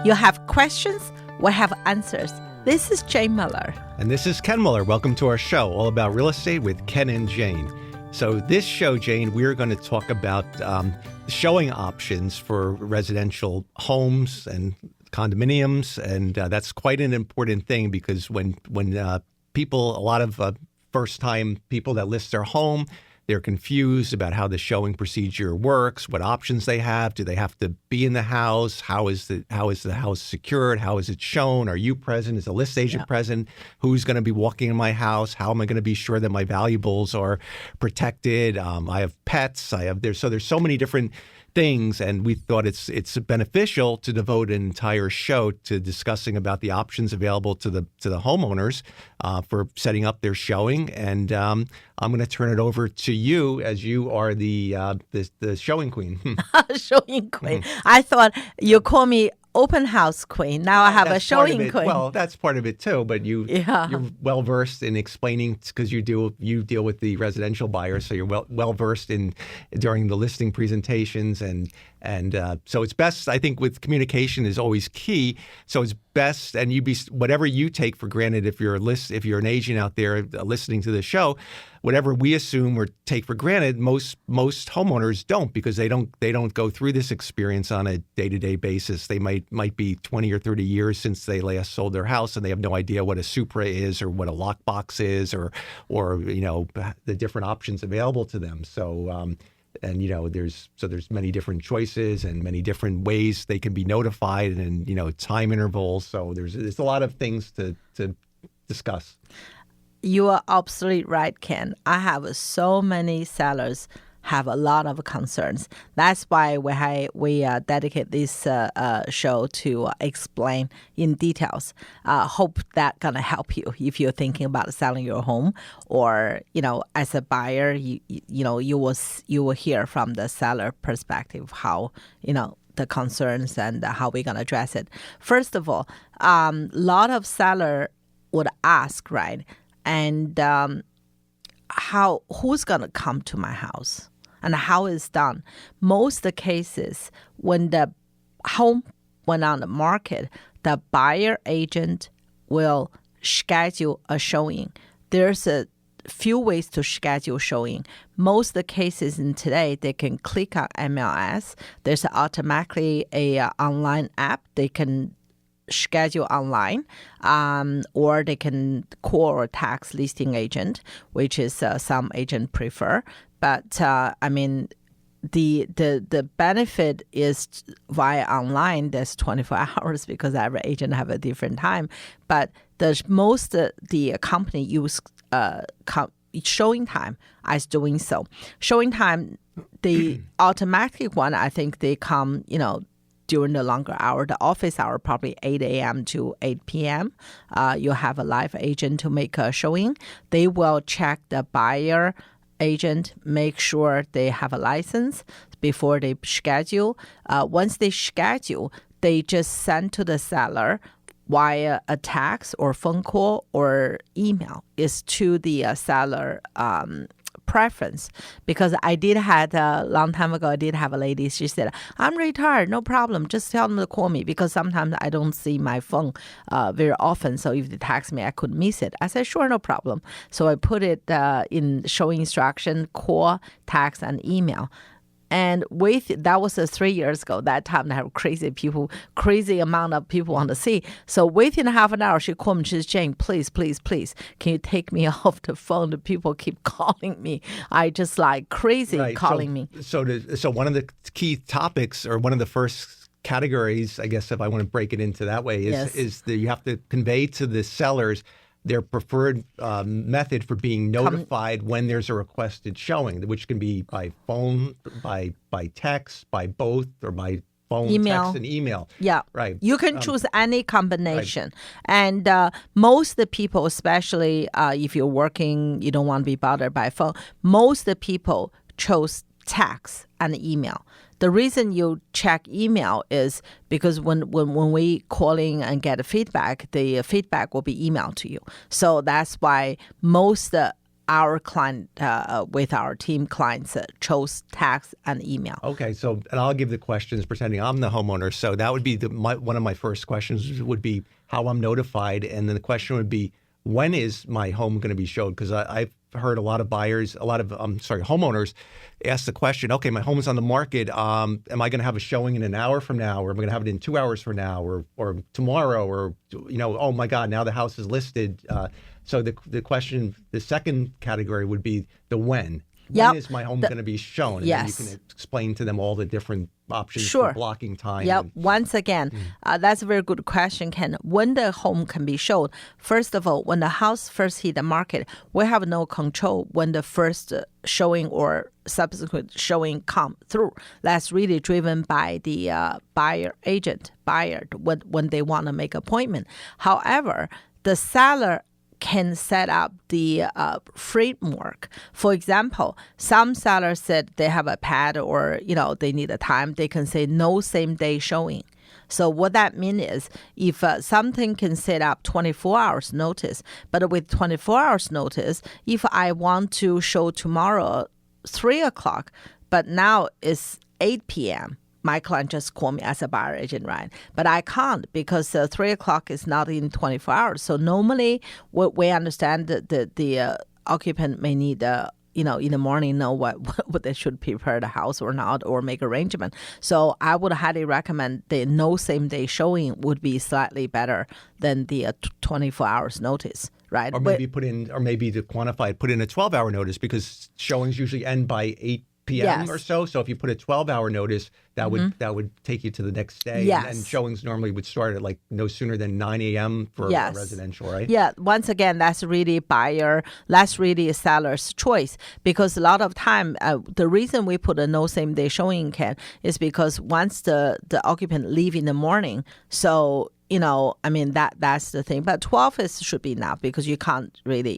You have questions, we have answers. This is Jane Miller. And this is Ken Miller. Welcome to our show, all about real estate with Ken and Jane. So this show, Jane, we're going to talk about showing options for residential homes and condominiums. And that's quite an important thing because when people, a lot of first-time people that list their home, they're confused about how the showing procedure works, what options they have. Do they have to be in the house? How is the house secured? How is it shown? Are you present? Is the list agent present? Who's going to be walking in my house? How am I going to be sure that my valuables are protected? I have pets. There's so many different things, and we thought it's beneficial to devote an entire show to discussing about the options available to the homeowners for setting up their showing. And I'm going to turn it over to you, as you are the showing queen. Showing queen. I thought you call me open house queen. Now I have a showing queen. Well, that's part of it too. But you're well versed in explaining, because you deal with the residential buyers, so you're well versed in during the listing presentations, and so it's best. I think with communication is always key. So it's best, and whatever you take for granted if you're an agent out there listening to the show. Whatever we assume or take for granted, most homeowners don't, because they don't go through this experience on a day-to-day basis. They might be 20 or 30 years since they last sold their house, and they have no idea what a Supra is or what a lockbox is or the different options available to them. So there's many different choices and many different ways they can be notified, and time intervals. So there's a lot of things to discuss. You are absolutely right, Ken. I have so many sellers have a lot of concerns. That's why we dedicate this show to explain in details. Hope that gonna help you if you're thinking about selling your home, or as a buyer, you will hear from the seller perspective how the concerns and how we're gonna address it. First of all, a lot of seller would ask, right? And who's going to come to my house and how it's done? Most of the cases, when the home went on the market, the buyer agent will schedule a showing. There's a few ways to schedule showing. Most of the cases in today, they can click on MLS. There's automatically a online app. They can schedule online, or they can call or text listing agent, which is some agent prefer. But the benefit is via online. There's 24 hours because every agent have a different time. But the company use showing time as doing so. Showing time, the automatic one, I think they come during the longer hour, the office hour, probably 8 a.m. to 8 p.m. You have a live agent to make a showing. They will check the buyer agent, make sure they have a license before they schedule. Once they schedule, they just send to the seller via a text or phone call or email. Is to the seller preference. Because I did have a long time ago, I did have a lady, she said, I'm retired, no problem, just tell them to call me, because sometimes I don't see my phone very often, so if they text me, I could miss it. I said, sure, no problem. So I put it in showing instruction, call, text, and email. And that was 3 years ago. That time they have crazy amount of people want to see. So within half an hour, she called me. She says, Jane, please, can you take me off the phone? The people keep calling me. I just like crazy calling me. So one of the key topics, or one of the first categories, I guess, if I want to break it into that way, is that you have to convey to the sellers their preferred method for being notified when there's a requested showing, which can be by phone, by text, by both, or by phone, text, and email. Yeah. Right. You can choose any combination. Right. And most of the people, especially if you're working, you don't want to be bothered by phone, most of the people chose text and email. The reason you check email is because when we calling and get a feedback, the feedback will be emailed to you. So that's why most our client, with our team clients, chose text and email. Okay, so and I'll give the questions pretending I'm the homeowner. So that would be one of my first questions would be how I'm notified, and then the question would be when is my home going to be showed? Because I've heard a lot of homeowners ask the question, okay, my home is on the market. Am I going to have a showing in an hour from now, or am I going to have it in 2 hours from now, or tomorrow, or oh my God, now the house is listed. So the question, the second category would be the when. Yep. When is my home going to be shown? And yes. then you can explain to them all the different options Sure. for blocking time. Yep. Once again, that's a very good question, Ken. When the home can be shown, first of all, when the house first hit the market, we have no control when the first showing or subsequent showing come through. That's really driven by the buyer when they want to make appointment. However, the seller can set up the framework. For example, some sellers said they have a pad or, they need a time. They can say no same day showing. So what that means is if something can set up 24 hours notice, but with 24 hours notice, if I want to show tomorrow 3 o'clock, but now it's 8 p.m., my client just called me as a buyer agent, right? But I can't because 3 o'clock is not in 24 hours. So normally we understand that the occupant may need in the morning know what they should prepare the house or not, or make arrangement. So I would highly recommend the no same day showing would be slightly better than the 24 hours notice. Right. Or maybe to quantify it, put in a 12-hour notice because showings usually end by 8 p.m. Yes. or so. So if you put a 12-hour notice, that would take you to the next day. Yes. And showings normally would start at like no sooner than 9 a.m. for a residential, right? Yeah. Once again, that's really a seller's choice, because a lot of time, the reason we put a no same day showing, Ken, is because once the occupant leave in the morning, so that's the thing. But 12 should be enough because you can't really,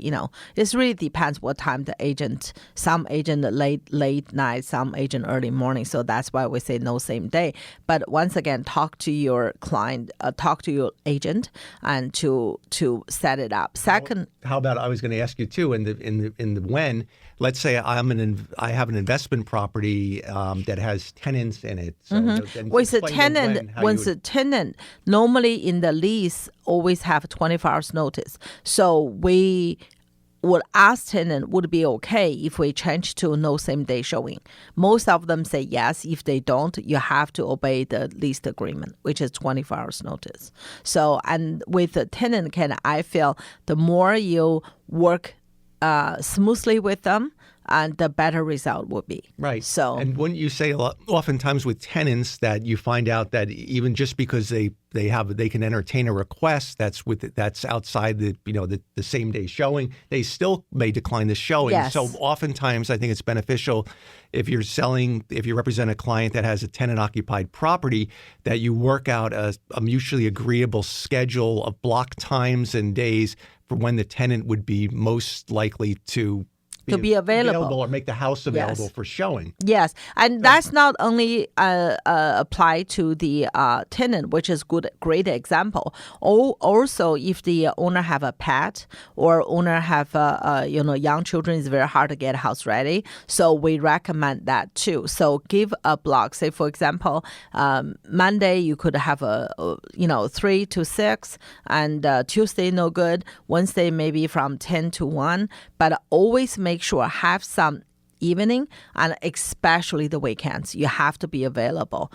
it really depends what time the agent, some agent late night, some agent early morning. So that's why we say no same day. But once again, talk to your client, talk to your agent and to set it up. Second. How about, I was going to ask you too, in the when, let's say I have an investment property that has tenants in it. So With a tenant, normally in the lease always have 24 hours notice. So we would ask tenant would be okay if we change to no same day showing. Most of them say yes. If they don't, you have to obey the lease agreement, which is 24 hours notice. So, and with the tenant, I feel the more you work smoothly with them, and the better result will be. Right. So, and wouldn't you say oftentimes with tenants that you find out that even just because they can entertain a request that's outside the same day showing, they still may decline the showing. Yes. So oftentimes I think it's beneficial if you represent a client that has a tenant occupied property, that you work out a mutually agreeable schedule of block times and days for when the tenant would be most likely to be available or make the house available for showing. Yes, and that's not only apply to the tenant, which is great example. Also, if the owner have a pet or owner have young children, it's very hard to get house ready. So we recommend that too. So give a block. Say for example, Monday you could have 3 to 6, and Tuesday no good. Wednesday maybe from 10 to 1, but always make sure have some evening, and especially the weekends, you have to be available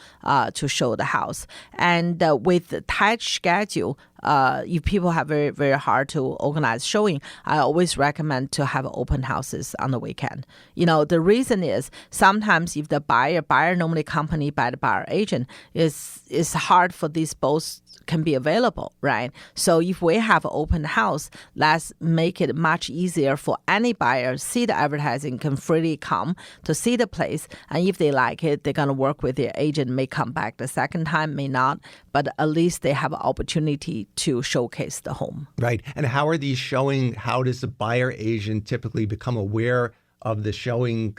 to show the house. And with the tight schedule, if people have very, very hard to organize showing, I always recommend to have open houses on the weekend. The reason is sometimes if the buyer normally accompanied by the buyer agent, is hard for these both can be available, right? So if we have an open house, let's make it much easier for any buyer see the advertising, can freely come to see the place. And if they like it, they're going to work with their agent, may come back the second time, may not, but at least they have an opportunity to showcase the home. Right. And how are these showing? How does the buyer agent typically become aware of the showing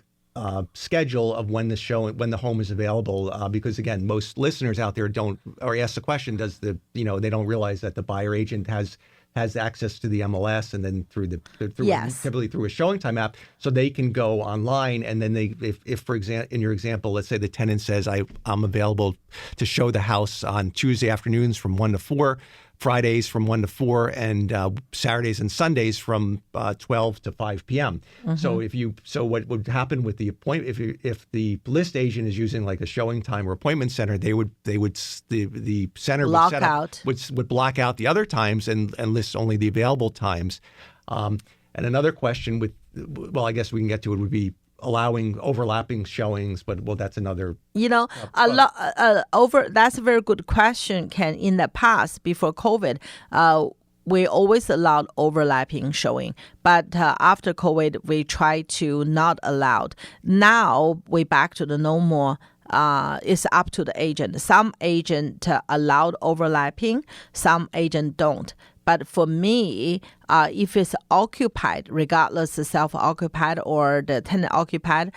schedule of when the home is available? Because again, most listeners out there don't, or ask the question, they don't realize that the buyer agent has has access to the MLS and then through Yes. typically through a showing time app, so they can go online and then if for example, in your example, let's say the tenant says I'm available to show the house on Tuesday afternoons from 1 to 4, Fridays from 1 to 4, and Saturdays and Sundays from 12 to 5 p.m. So what would happen with the appointment, if the list agent is using like a showing time or appointment center, the center Block would set up, out. would block out the other times and list only the available times. And another question I guess we can get to it, would be allowing overlapping showings, but that's another. That's a very good question, Ken. In the past, before COVID, we always allowed overlapping showing, but after COVID, we try to not allow. Now we back to the no more. It's up to the agent. Some agent allowed overlapping, some agent don't. But for me, if it's occupied, regardless of self-occupied or the tenant occupied,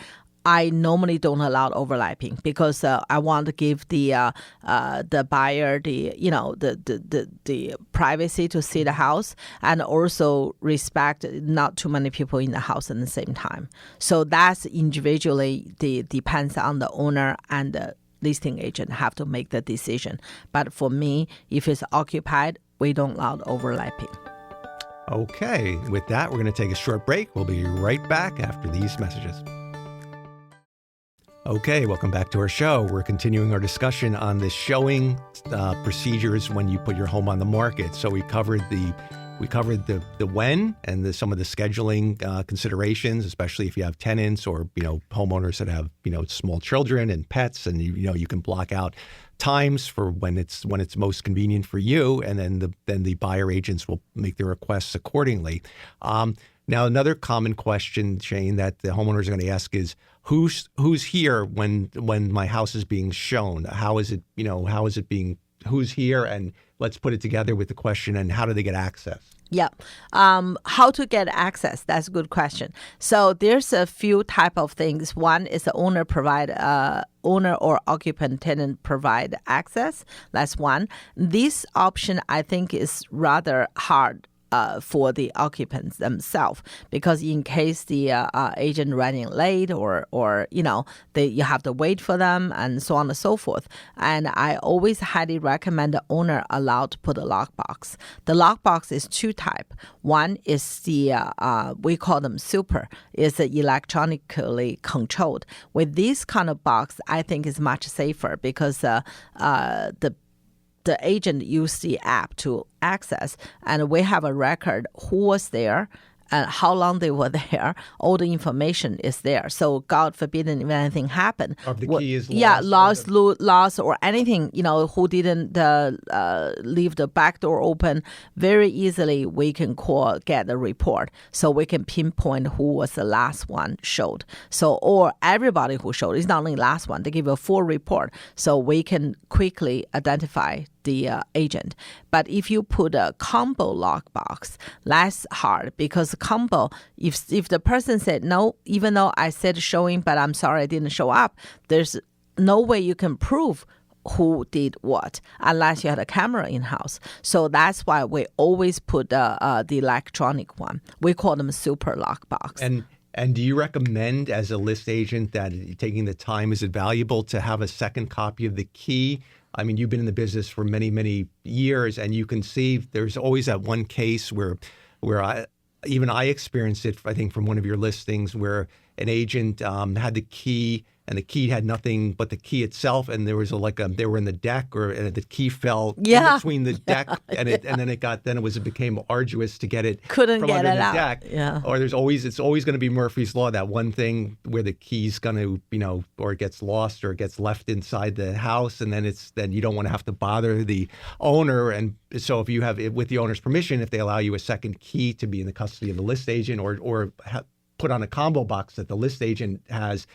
I normally don't allow overlapping because I want to give the buyer the privacy to see the house, and also respect not too many people in the house at the same time. So that's individually depends on the owner and the listing agent have to make the decision. But for me, if it's occupied, we don't allow overlapping. Okay, with that, we're going to take a short break. We'll be right back after these messages. Okay, welcome back to our show. We're continuing our discussion on the showing procedures when you put your home on the market. So we covered the when and some of the scheduling considerations, especially if you have tenants or homeowners that have small children and pets, and you can block out times for when it's most convenient for you, and then the buyer agents will make their requests accordingly. Now, another common question, Shane, that the homeowners are going to ask is who's here when my house is being shown? How is it being? Who's here? And let's put it together with the question, and how do they get access? Yeah. How to get access? That's a good question. So there's a few type of things. One is the owner or occupant tenant provide access. That's one. This option, I think, is rather hard for the occupants themselves, because in case the agent running late or you have to wait for them and so on and so forth. And I always highly recommend the owner allowed to put a lockbox. The lockbox is two type. One is the we call them super, is electronically controlled. With this kind of box, I think is much safer because the agent used the app to access, and we have a record who was there and how long they were there. All the information is there. So God forbid if anything happened. Or if the key is lost. Lost or anything, who didn't leave the back door open, very easily we can get a report. So we can pinpoint who was the last one showed. So, or everybody who showed, it's not only last one, they give a full report. So we can quickly identify the agent. But if you put a combo lockbox, that's hard, because combo, if the person said no, even though I said showing, but I'm sorry I didn't show up, there's no way you can prove who did what unless you had a camera in house. So that's why we always put the electronic one. We call them super lockbox. And do you recommend, as a list agent, that taking the time, is it valuable to have a second copy of the key? I mean, you've been in the business for many, many years, and you can see there's always that one case where I experienced it, I think, from one of your listings, where an agent had the key, and the key had nothing but the key itself, and there was they were in the deck, and the key fell in between the deck, and then it became arduous to get it from under the deck. Yeah. Or it's always going to be Murphy's Law, that one thing where the key's going to or it gets lost or it gets left inside the house, and then you don't want to have to bother the owner. And so if you have, with the owner's permission, if they allow you a second key to be in the custody of the list agent, or put on a combo box that the list agent has,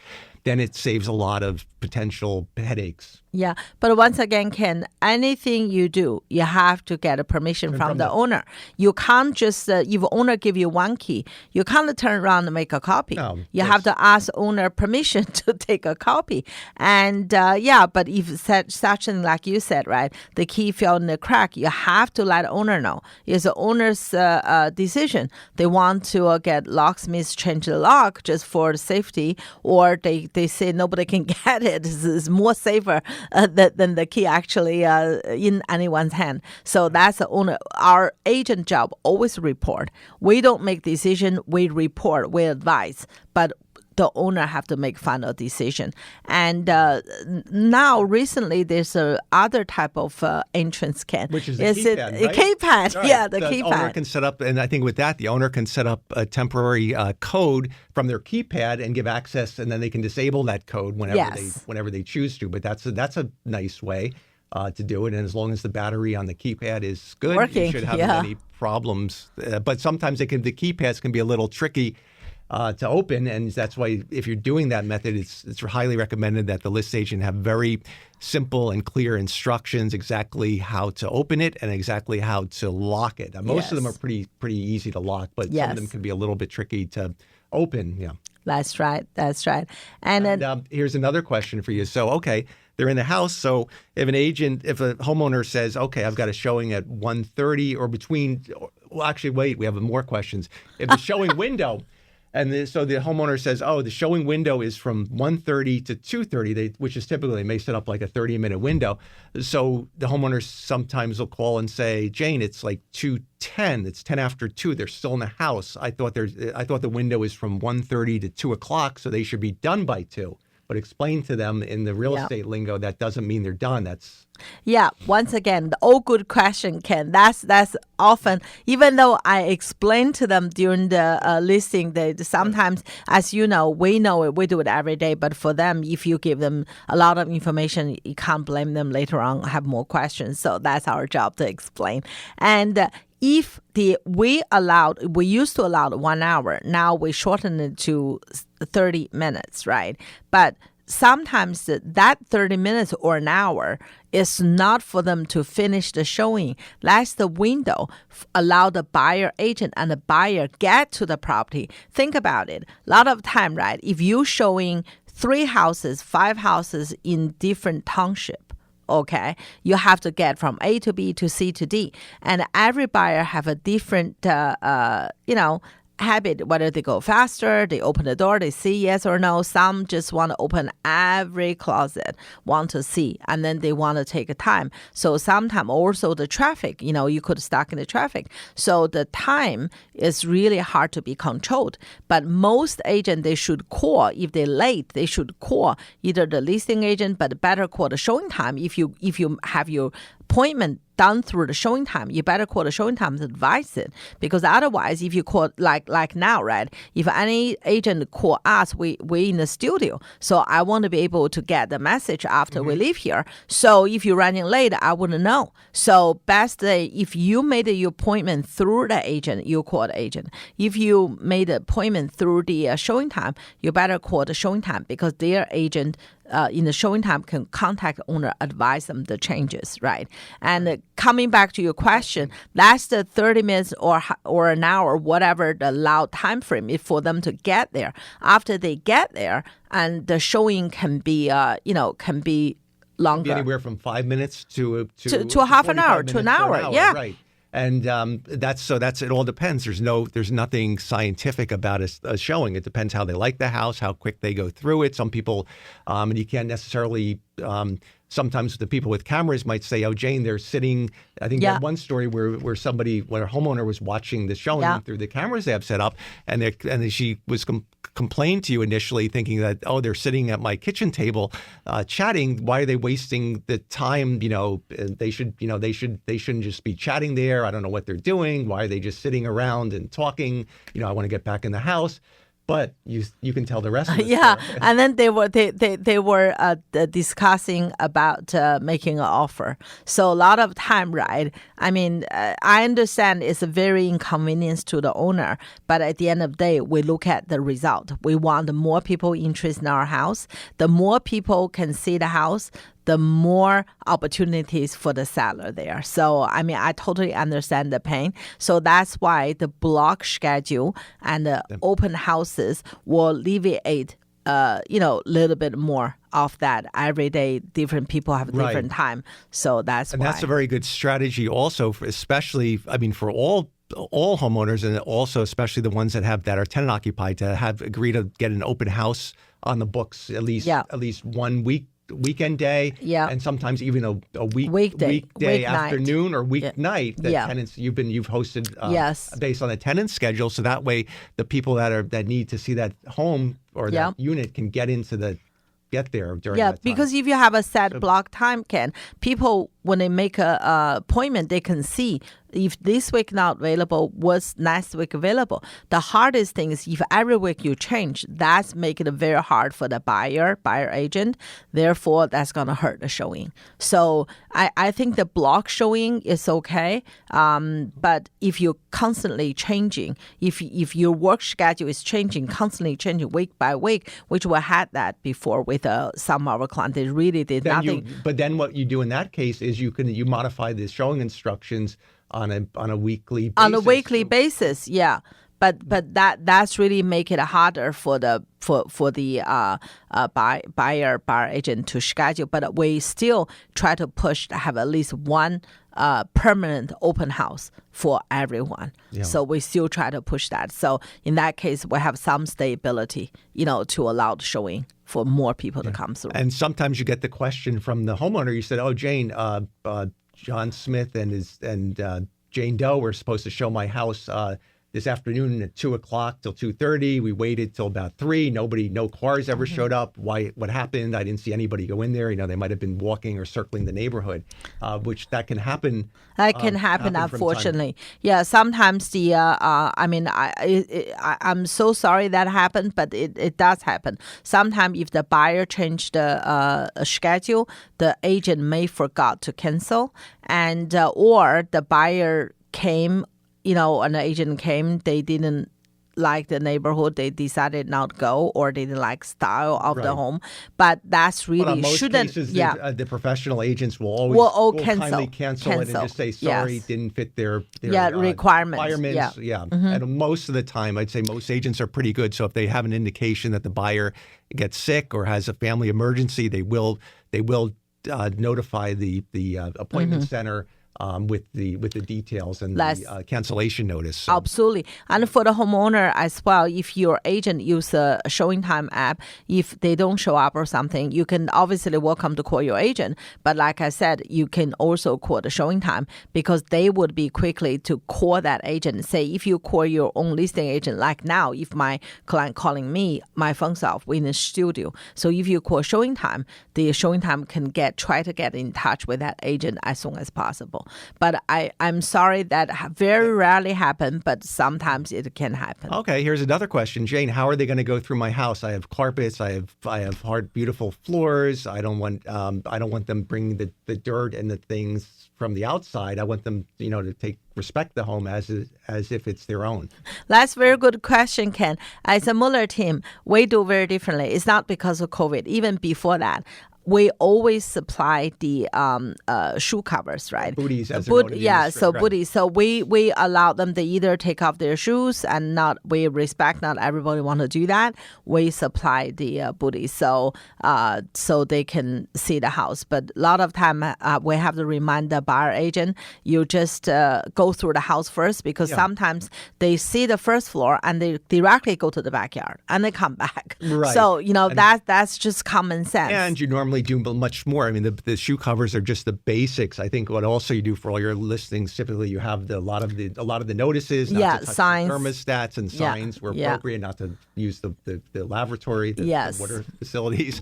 then it saves a lot of potential headaches. Yeah, but once again, Ken, anything you do, you have to get a permission from the owner. You can't just, if owner give you one key, you can't turn around and make a copy. No, you have to ask owner permission to take a copy. And but if such thing like you said, right, the key fell in the crack, you have to let owner know. It's the owner's decision. They want to get locksmiths change the lock just for safety, or they say nobody can get it. It's more safer than the key actually in anyone's hand. So that's the owner. Our agent job always report. We don't make decision. We report. We advise. But the owner have to make final decision. And now recently there's a other type of entrance, Ken. Which is the keypad, right? A keypad, right. Yeah, the keypad. Owner can set up, and I think with that, the owner can set up a temporary code from their keypad and give access, and then they can disable that code whenever they choose to. But that's a nice way to do it. And as long as the battery on the keypad is good, working, you should have any problems. But sometimes the keypads can be a little tricky to open, and that's why if you're doing that method, it's highly recommended that the list agent have very simple and clear instructions exactly how to open it and exactly how to lock it. Most of them are pretty easy to lock, but some of them can be a little bit tricky to open. Yeah, that's right. And then here's another question for you. So, okay, they're in the house. So if a homeowner says, okay, I've got a showing at 1:30 or between, well, actually, wait, we have more questions. If the showing window. And so the homeowner says, the showing window is from 1:30 to 2:30, which is typically, they may set up like a 30-minute window. So the homeowner sometimes will call and say, Jane, it's like 2:10. It's 10 after 2. They're still in the house. I thought the window is from 1:30 to 2 o'clock, so they should be done by 2. But explain to them in the real estate lingo, that doesn't mean they're done. Once again, the all good question, Ken. That's often, even though I explain to them during the listing, they sometimes, as you know it, we do it every day. But for them, if you give them a lot of information, you can't blame them later on, have more questions. So that's our job to explain. And if we used to allow 1 hour, now we shorten it to 30 minutes, right? But sometimes that 30 minutes or an hour is not for them to finish the showing. That's the window. Allow the buyer agent and the buyer get to the property. Think about it. A lot of time, right? If you're showing 3 houses, 5 houses in different township, okay, you have to get from A to B to C to D. And every buyer have a different, habit, whether they go faster, they open the door, they see yes or no. Some just want to open every closet, want to see, and then they want to take a time. So sometimes also the traffic, you could stuck in the traffic. So the time is really hard to be controlled. But most agents, they should call. If they're late, they should call either the listing agent, but better call the showing time. If you have your appointment done through the showing time, you better call the showing time to advise it, because otherwise, if you call like now, right? If any agent call us, we in the studio, so I want to be able to get the message after we leave here. So if you're running late, I wouldn't know. So best if you made your appointment through the agent, you call the agent. If you made an appointment through the showing time, you better call the showing time, because their agent in the showing time can contact owner, advise them the changes, right? And coming back to your question, that's the 30 minutes or an hour, whatever the allowed time frame is for them to get there. After they get there, and the showing can be longer. Can be anywhere from 5 minutes to a half an hour to an hour. Yeah. Right. And that's it all depends. There's nothing scientific about a showing. It depends how they like the house, how quick they go through it. Some people, and you can't necessarily, sometimes the people with cameras might say, oh, Jane, they're sitting. I think that one story where a homeowner was watching the showing through the cameras they have set up, and she was complained to you initially, thinking that, oh, they're sitting at my kitchen table chatting. Why are they wasting the time? They shouldn't just be chatting there. I don't know what they're doing. Why are they just sitting around and talking? I want to get back in the house. but you can tell the rest of the Yeah, story. and then they were discussing about making an offer. So a lot of time, right? I mean, I understand it's a very inconvenience to the owner, but at the end of the day, we look at the result. We want more people interested in our house. The more people can see the house, the more opportunities for the seller there. So, I mean, I totally understand the pain. So that's why the block schedule and the open houses will alleviate, a little bit more of that. Every day, different people have different time. So that's and why. that's a very good strategy also, especially, I mean, for all homeowners, and also especially the ones that are tenant occupied, to have agree to get an open house on the books at least 1 weekend day, and sometimes even a weekday afternoon or weeknight that tenants you've hosted based on a tenant schedule, so that way the people that need to see that home or that unit can get there during that time. Because if you have a set block time, people when they make a appointment, they can see if this week not available, what's next week available. The hardest thing is if every week you change, that's making it very hard for the buyer agent. Therefore, that's going to hurt the showing. So I think the block showing is okay. But if you're constantly changing, if your work schedule is constantly changing week by week, which we had that before with some of our clients, they really did nothing. But then what you do in that case is you modify the showing instructions on a weekly basis. On a weekly basis, yeah. But that's really make it harder for the buyer agent to schedule. But we still try to push to have at least one permanent open house for everyone. Yeah. So we still try to push that. So in that case, we have some stability, to allow the showing for more people to come through. And sometimes you get the question from the homeowner. You said, "Oh, Jane, John Smith and Jane Doe were supposed to show my house this afternoon at 2:00 till 2:30. We waited till about 3. No cars ever showed up. What happened? I didn't see anybody go in there. They might have been walking or circling the neighborhood, which that can happen. That can happen, unfortunately. Yeah, sometimes I'm so sorry that happened, but it does happen. Sometimes if the buyer changed the schedule, the agent may forgot to cancel, and or the buyer came. An agent came, they didn't like the neighborhood, they decided not to go, or they didn't like style of the home. But that's really most shouldn't. Cases, the professional agents will always kindly cancel it and just say sorry, didn't fit their requirements. Yeah. And most of the time, I'd say most agents are pretty good. So if they have an indication that the buyer gets sick or has a family emergency, they will notify the appointment center. With the details and the cancellation notice. So. Absolutely. And for the homeowner as well, if your agent use a showing time app, if they don't show up or something, you can obviously welcome to call your agent. But like I said, you can also call the showing time because they would be quickly to call that agent. Say if you call your own listing agent, like now, if my client calling me, my phone's off, we're in the studio. So if you call showing time, the showing time can try to get in touch with that agent as soon as possible. But I'm sorry that very rarely happen, but sometimes it can happen. Okay, here's another question, Jane. How are they going to go through my house? I have carpets. I have hard, beautiful floors. I don't want them bringing the dirt and the things from the outside. I want them, to respect the home as if it's their own. That's a very good question, Ken. As a Mueller team, we do very differently. It's not because of COVID. Even before that, we always supply the shoe covers, right? Booties, as booties. So we allow them to either take off their shoes and we respect not everybody want to do that. We supply the booties so they can see the house. But a lot of time we have to remind the buyer agent, you just go through the house first because sometimes they see the first floor and they directly go to the backyard and they come back. Right. So, that's just common sense. And you normally do much more. I mean, the shoe covers are just the basics. I think what also you do for all your listings, typically you have a lot of the notices, not to touch signs, the thermostats and signs where appropriate, not to use the lavatory, the water facilities,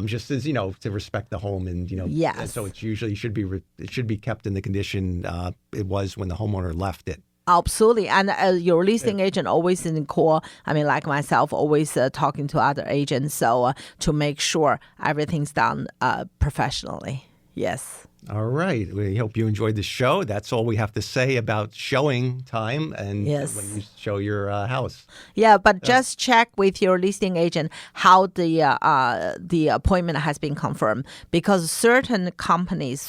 just as to respect the home and and so it's usually it should be kept in the condition it was when the homeowner left it. Absolutely. And your listing agent always in call, I mean, like myself, always talking to other agents. So to make sure everything's done professionally. Yes. All right. We hope you enjoyed the show. That's all we have to say about showing time and when you show your house. Yeah, but just check with your listing agent how the appointment has been confirmed, because certain companies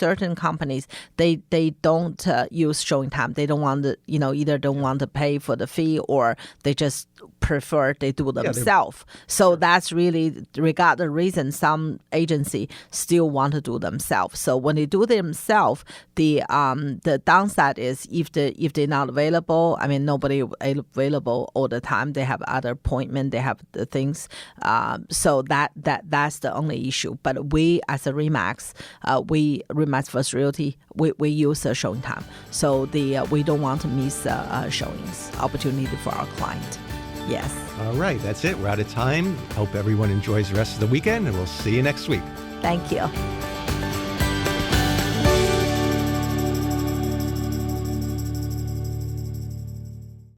they don't use showing time. They don't want to, either don't want to pay for the fee, or they just prefer they do themselves. So that's really, regard the reason, some agency still want to do themselves. So when they do themselves, the downside is if they're not available, I mean, nobody available all the time. They have other appointment, they have the things. So that's the only issue. But we, as a RE/MAX, RE/MAX First Realty, we use a showing time. So we don't want to miss showings opportunity for our client. Yes. All right. That's it. We're out of time. Hope everyone enjoys the rest of the weekend, and we'll see you next week. Thank you.